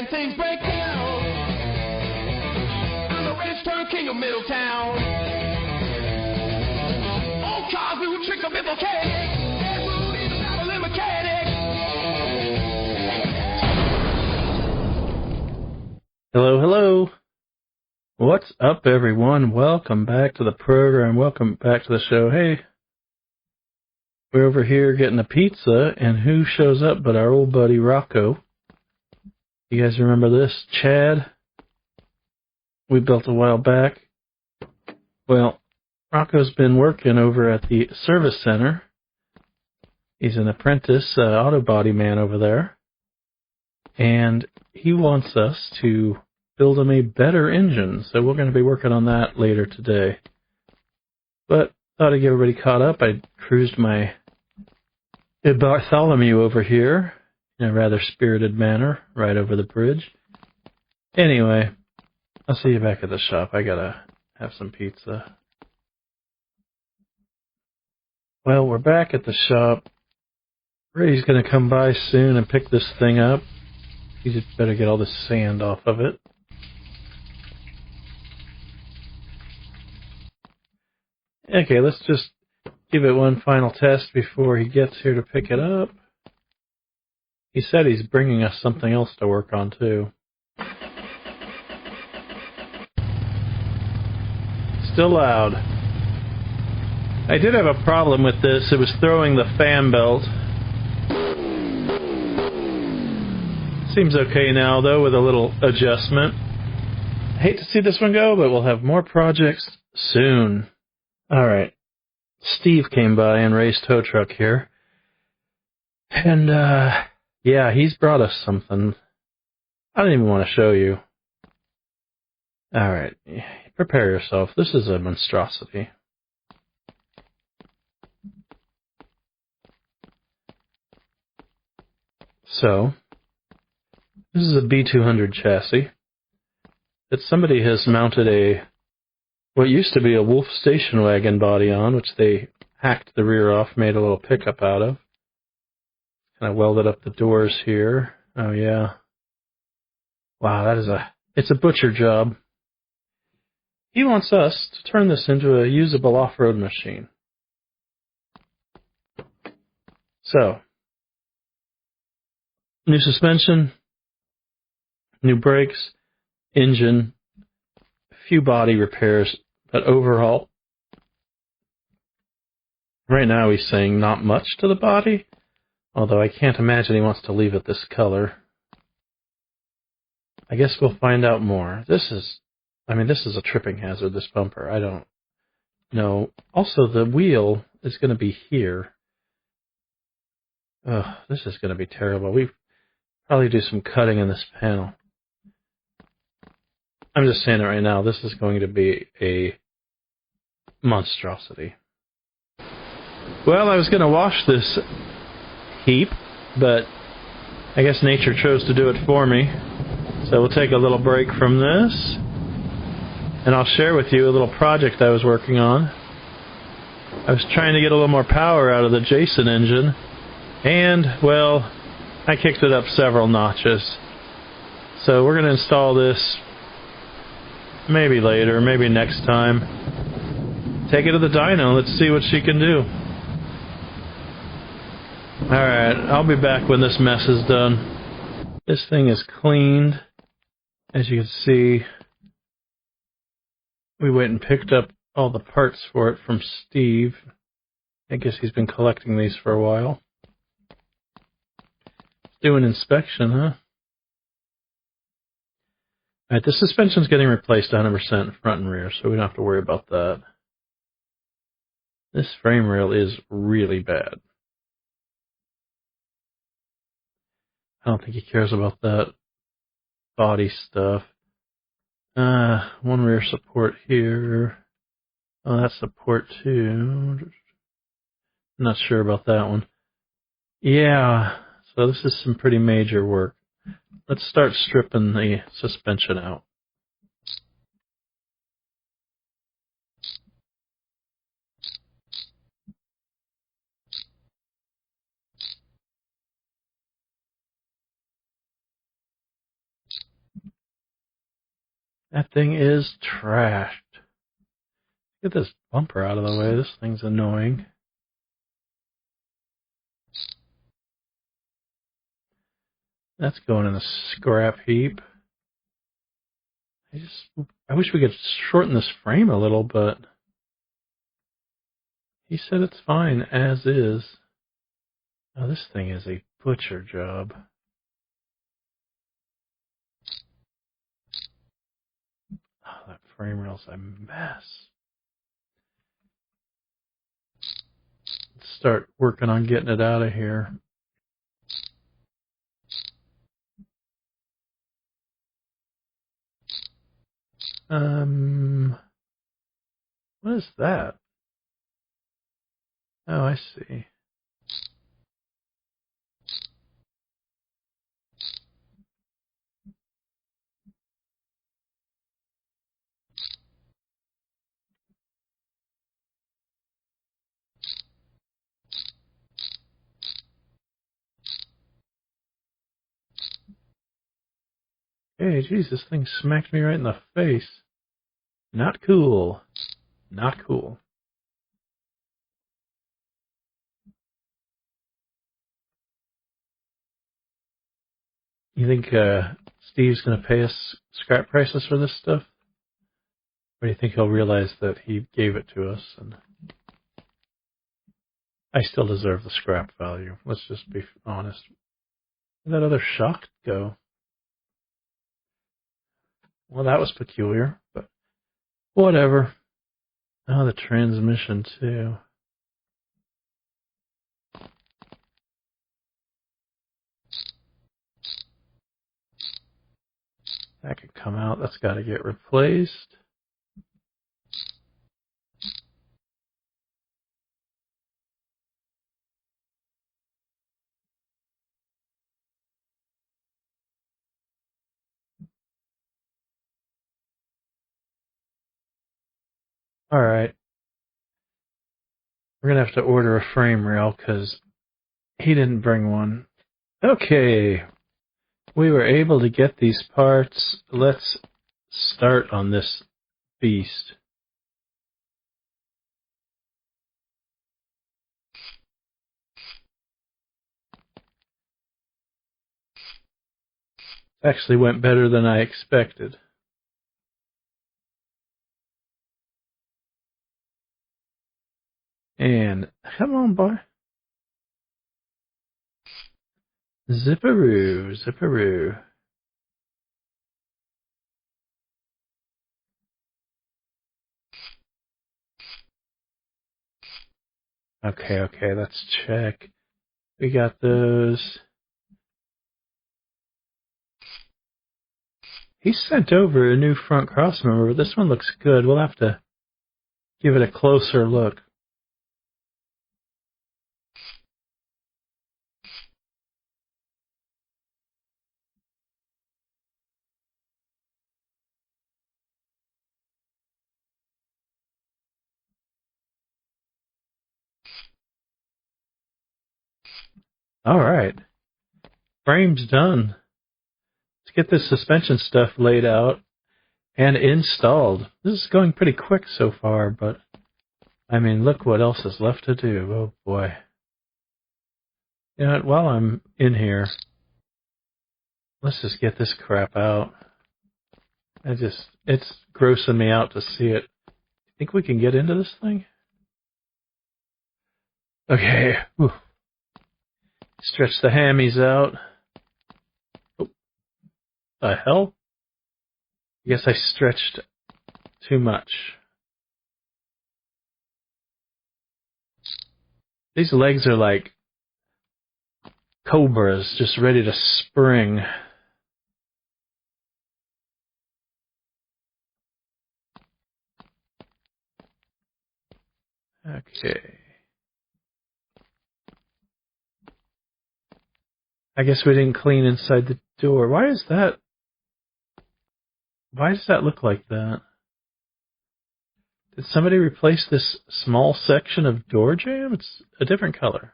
when things break down. I'm the race-turned king of Middletown. Old cars we will trick a bit mechanic. And we'll need a dabbling mechanic. Hello, hello. What's up, everyone? Welcome back to the program. Welcome back to the show. Hey, we're over here getting a pizza, and who shows up but our old buddy Rocco? You guys remember this? Chad? We built a while back. Well, Rocco's been working over at the service center. He's an apprentice auto body man over there. And he wants us to build him a better engine. So we're going to be working on that later today. But thought I'd get everybody caught up. I cruised my Bartholomew over here in a rather spirited manner right over the bridge. Anyway, I'll see you back at the shop. I gotta have some pizza. Well, we're back at the shop. Ray's gonna come by soon and pick this thing up. You just better get all the sand off of it. Okay, let's just give it one final test before he gets here to pick it up. He said he's bringing us something else to work on, too. Still loud. I did have a problem with this. It was throwing the fan belt. Seems okay now, though, with a little adjustment. I hate to see this one go, but we'll have more projects soon. Alright. Steve came by in Ray's tow truck here. And, yeah, he's brought us something. I don't even want to show you. Alright. Prepare yourself. This is a monstrosity. So, this is a B200 chassis that somebody has mounted what used to be a Wolf station wagon body on, which they hacked the rear off, made a little pickup out of. Kind of welded up the doors here. Oh yeah. Wow, it's a butcher job. He wants us to turn this into a usable off-road machine. So, new suspension, new brakes, engine, a few body repairs, but overall, right now he's saying not much to the body, although I can't imagine he wants to leave it this color. I guess we'll find out more. This is a tripping hazard, this bumper. I don't know. Also, the wheel is going to be here. Ugh, this is going to be terrible. We probably do some cutting in this panel. I'm just saying it right now. This is going to be a monstrosity. Well, I was going to wash this heap, but I guess nature chose to do it for me. So we'll take a little break from this, and I'll share with you a little project I was working on. I was trying to get a little more power out of the Jason engine, and, well, I kicked it up several notches. So we're going to install this maybe later, maybe next time. Take it to the dyno, let's see what she can do. Alright, I'll be back when this mess is done. This thing is cleaned. As you can see, we went and picked up all the parts for it from Steve. I guess he's been collecting these for a while. Do an inspection, huh? Alright, the suspension's getting replaced 100% front and rear, so we don't have to worry about that. This frame rail is really bad. I don't think he cares about that body stuff. One rear support here. Oh, that's support too. Not sure about that one. Yeah, so this is some pretty major work. Let's start stripping the suspension out. That thing is trashed. Get this bumper out of the way. This thing's annoying. That's going in the scrap heap. I wish we could shorten this frame a little, but he said it's fine as is. Oh, this thing is a butcher job. Oh, that frame rail's a mess. Let's start working on getting it out of here. What is that? Oh, I see. Hey, geez, this thing smacked me right in the face. Not cool. Not cool. You think Steve's going to pay us scrap prices for this stuff? Or do you think he'll realize that he gave it to us and I still deserve the scrap value? Let's just be honest. Where'd that other shock go? Well, that was peculiar, but whatever. Oh, the transmission, too. That could come out. That's got to get replaced. All right. We're going to have to order a frame rail because he didn't bring one. Okay. We were able to get these parts. Let's start on this beast. Actually went better than I expected. And come on, boy. Zipperoo, zipperoo. Okay, let's check. We got those. He sent over a new front cross member, but this one looks good. We'll have to give it a closer look. All right. Frame's done. Let's get this suspension stuff laid out and installed. This is going pretty quick so far, but I mean, look what else is left to do. Oh boy. You know what? While I'm in here, let's just get this crap out. It's grossing me out to see it. Think we can get into this thing? Okay. Whew. Stretch the hammies out. Oh, the hell? I guess I stretched too much. These legs are like cobras, just ready to spring. Okay. I guess we didn't clean inside the door. Why is that? Why does that look like that? Did somebody replace this small section of door jamb? It's a different color.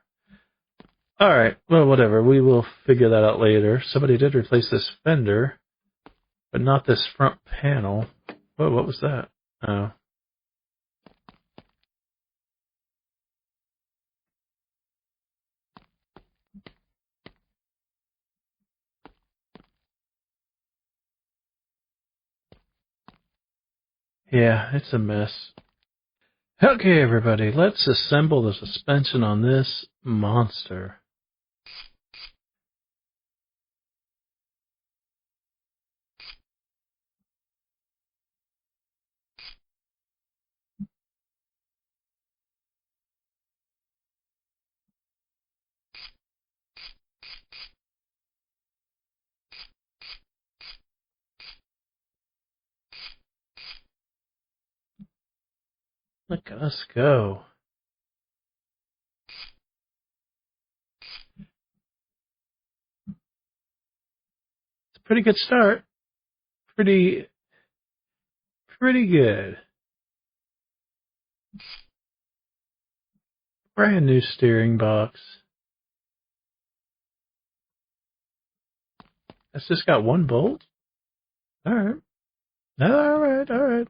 Alright, well, whatever. We will figure that out later. Somebody did replace this fender. but not this front panel. Whoa, what was that? Oh. Yeah, it's a mess. Okay, everybody, let's assemble the suspension on this monster. Look at us go. It's a pretty good start. Pretty good. Brand new steering box. It's just got one bolt? Alright. Alright.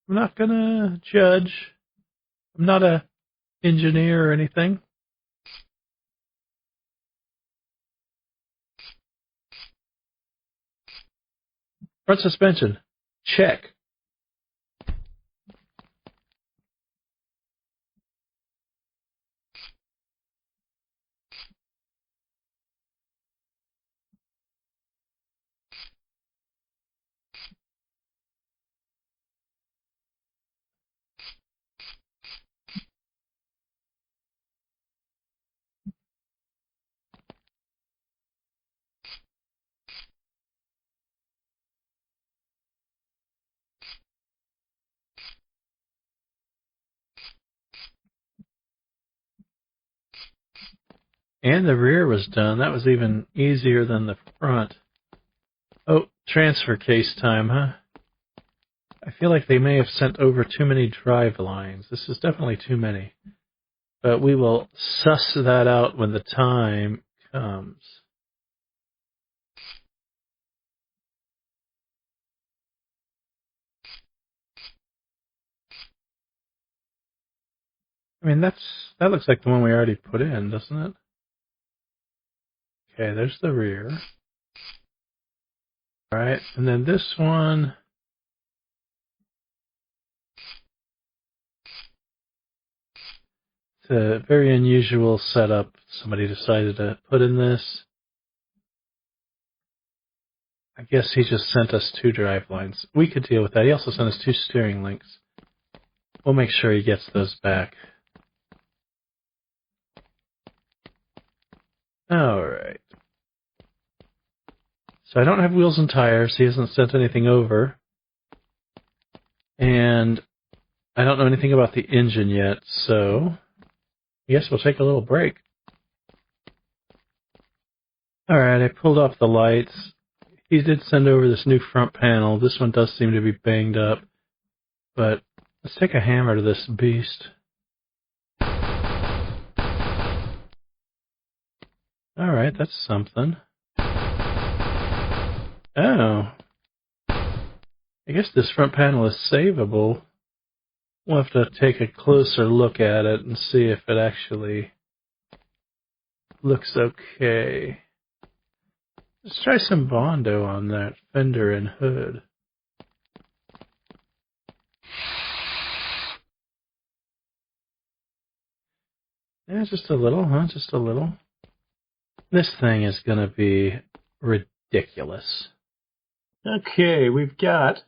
I'm not gonna judge. I'm not a engineer or anything. Front suspension. Check. And the rear was done. That was even easier than the front. Oh, transfer case time, huh? I feel like they may have sent over too many drive lines. This is definitely too many. But we will suss that out when the time comes. I mean, that looks like the one we already put in, doesn't it? Okay, there's the rear. All right, and then this one. It's a very unusual setup somebody decided to put in this. I guess he just sent us 2 drive lines. We could deal with that. He also sent us 2 steering links. We'll make sure he gets those back. Alright. So I don't have wheels and tires. He hasn't sent anything over. And I don't know anything about the engine yet, so I guess we'll take a little break. Alright, I pulled off the lights. He did send over this new front panel. This one does seem to be banged up. But let's take a hammer to this beast. Alright, that's something. Oh. I guess this front panel is savable. We'll have to take a closer look at it and see if it actually looks okay. Let's try some Bondo on that fender and hood. Yeah, just a little, huh? Just a little. This thing is gonna be ridiculous. Okay, we've got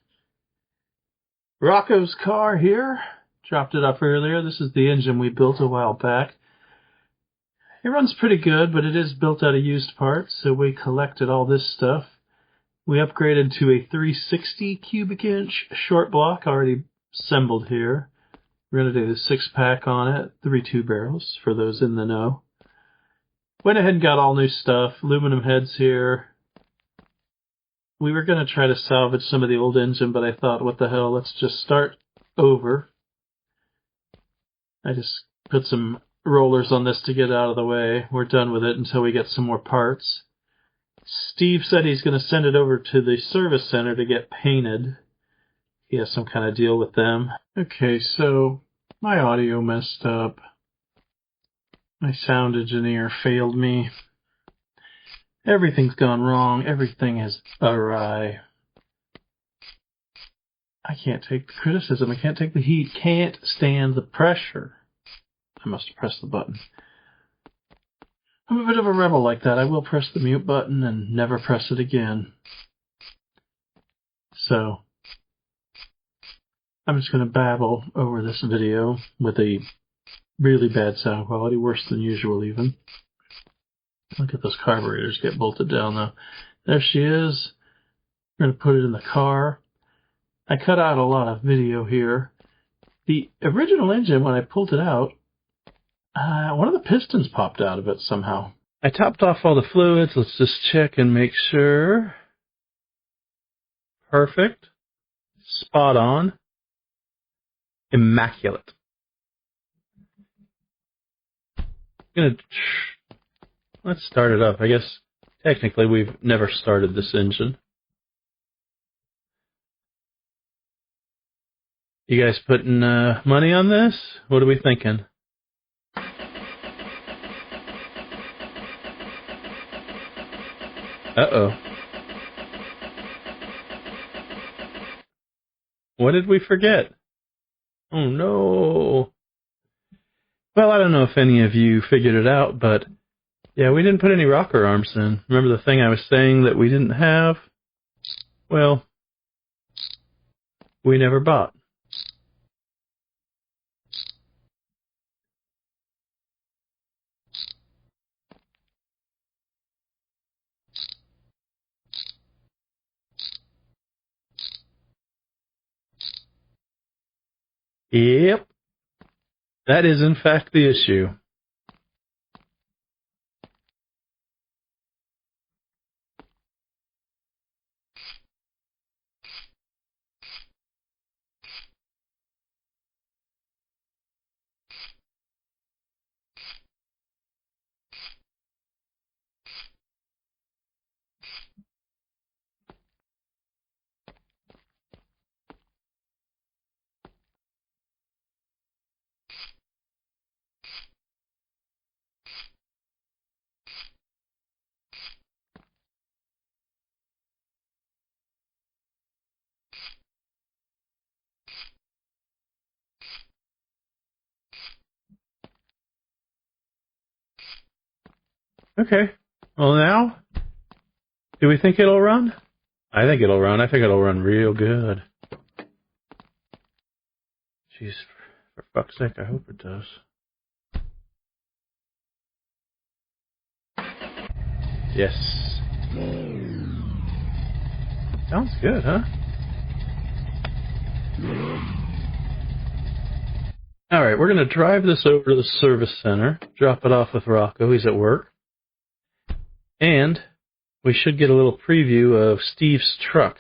Rocco's car here. Dropped it off earlier. This is the engine we built a while back. It runs pretty good, but it is built out of used parts, so we collected all this stuff. We upgraded to a 360 cubic inch short block already assembled here. We're going to do the 6-pack on it, 3 2 barrels for those in the know. Went ahead and got all new stuff, aluminum heads here. We were going to try to salvage some of the old engine, but I thought, what the hell, let's just start over. I just put some rollers on this to get out of the way. We're done with it until we get some more parts. Steve said he's going to send it over to the service center to get painted. He has some kind of deal with them. Okay, so my audio messed up. My sound engineer failed me. Everything's gone wrong. Everything is awry. I can't take the criticism. I can't take the heat. Can't stand the pressure. I must have pressed the button. I'm a bit of a rebel like that. I will press the mute button and never press it again. So, I'm just going to babble over this video with a really bad sound quality, worse than usual even. Look at those carburetors get bolted down though. There she is. We're going to put it in the car. I cut out a lot of video here. The original engine, when I pulled it out, one of the pistons popped out of it somehow. I topped off all the fluids. Let's just check and make sure. Perfect. Spot on. Immaculate. Let's start it up. I guess technically we've never started this engine. You guys putting money on this? What are we thinking? Uh-oh. What did we forget? Oh, no. Well, I don't know if any of you figured it out, but yeah, we didn't put any rocker arms in. Remember the thing I was saying that we didn't have? Well, we never bought. Yep. That is, in fact, the issue. Okay. Well, now, do we think it'll run? I think it'll run. I think it'll run real good. Jeez, for fuck's sake, I hope it does. Yes. Sounds good, huh? Alright, we're going to drive this over to the service center, drop it off with Rocco, he's at work. And we should get a little preview of Steve's truck.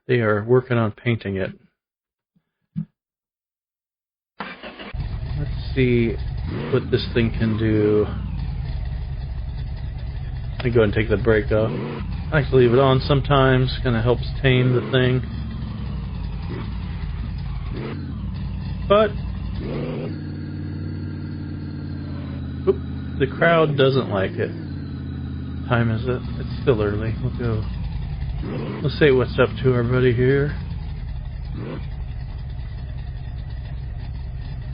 They are working on painting it. Let's see what this thing can do. Let me go ahead and take the brake off. I like to leave it on sometimes, kind of helps tame the thing. But the crowd doesn't like it. What time is it? It's still early. We'll go. Let's say what's up to our buddy here.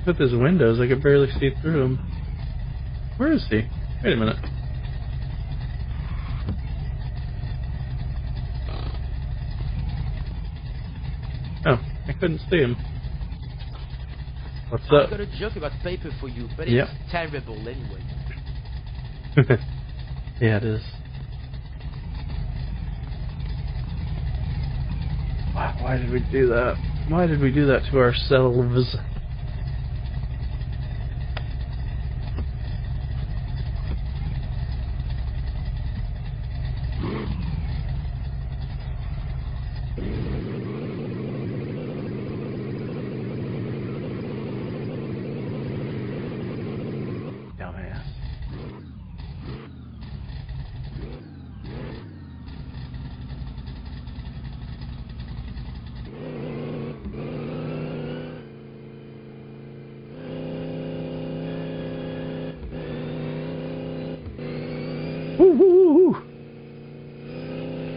With his windows, I could barely see through them. Where is he? Wait a minute. Oh, I couldn't see him. What's up? I've got a joke about paper for you, but yep. It's terrible anyway. Yeah, it is. Why did we do that? Why did we do that to ourselves?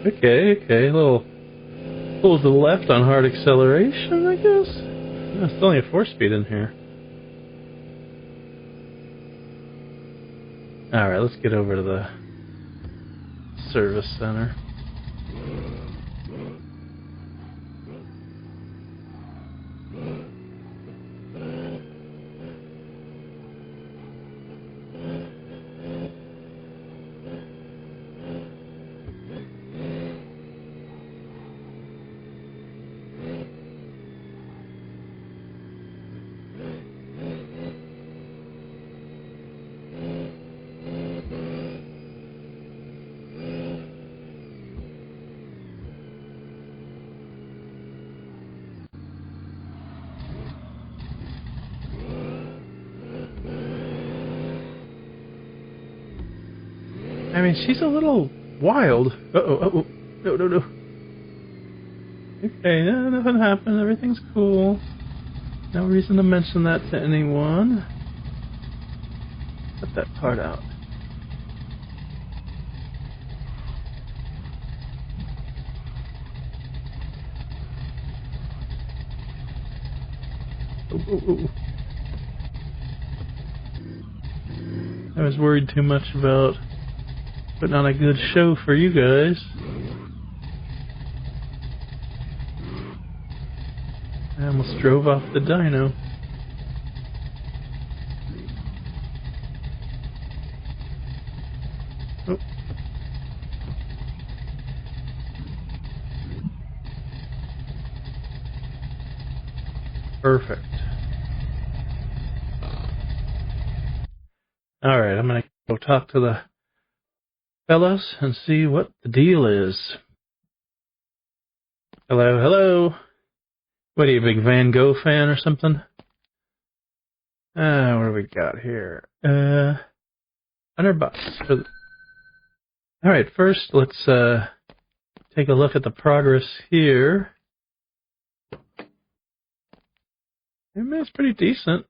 Okay, a little pull to the left on hard acceleration, I guess. No, it's only a 4-speed in here. Alright, let's get over to the service center. I mean, she's a little wild. Uh-oh. No. Okay, no, nothing happened. Everything's cool. No reason to mention that to anyone. Cut that part out. Oh. I was worried too much about putting on a good show for you guys. I almost drove off the dyno. Oh. Perfect. Alright, I'm gonna go talk to the fellas and see what the deal is. Hello. What are you, a big Van Gogh fan or something? What do we got here? $100 for the... Alright, first let's take a look at the progress here. It's pretty decent.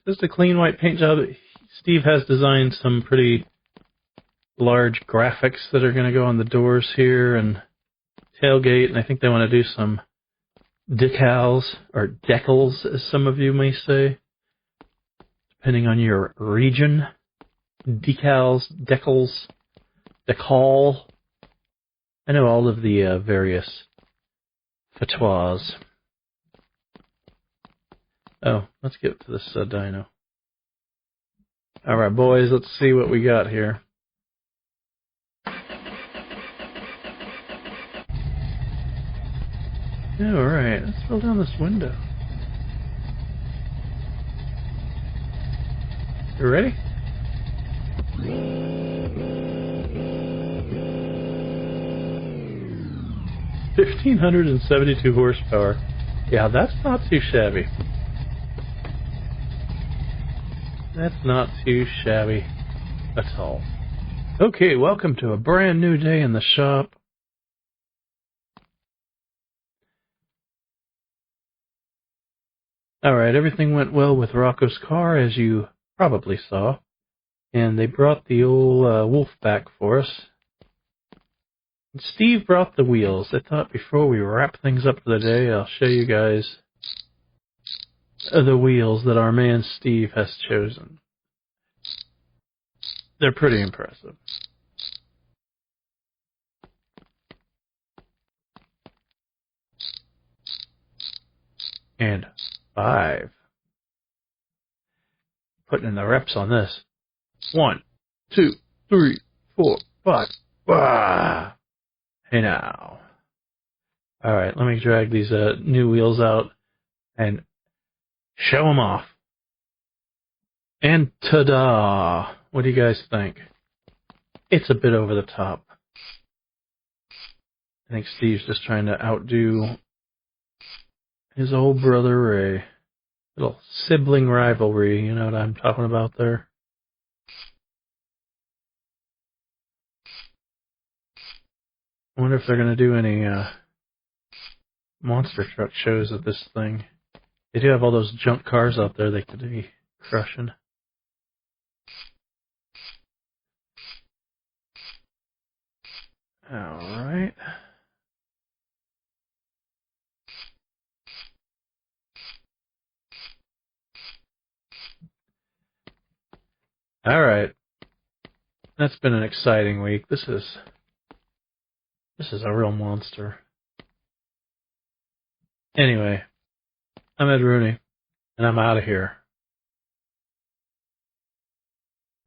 Just a clean white paint job. Steve has designed some pretty large graphics that are going to go on the doors here and tailgate, and I think they want to do some decals, or decals, as some of you may say, depending on your region. Decals, decals, decal. I know all of the various fatwas. Oh, let's get to this dyno. Alright, boys, let's see what we got here. Alright, let's roll down this window. You ready? $1,572 horsepower. Yeah, that's not too shabby. That's not too shabby at all. Okay, welcome to a brand new day in the shop. Alright, everything went well with Rocco's car, as you probably saw. And they brought the old Wolf back for us. And Steve brought the wheels. I thought before we wrap things up for the day, I'll show you guys the wheels that our man Steve has chosen. They're pretty impressive. And 5. Putting in the reps on this. 1, 2, 3, 4, 5. Ah! Hey now. Alright, let me drag these new wheels out and show them off. And ta-da! What do you guys think? It's a bit over the top. I think Steve's just trying to outdo his old brother Ray. Little sibling rivalry, you know what I'm talking about there? I wonder if they're going to do any monster truck shows of this thing. They do have all those junk cars out there they could be crushing. Alright. Alright. That's been an exciting week. This is a real monster. Anyway, I'm Ed Rooney, and I'm out of here.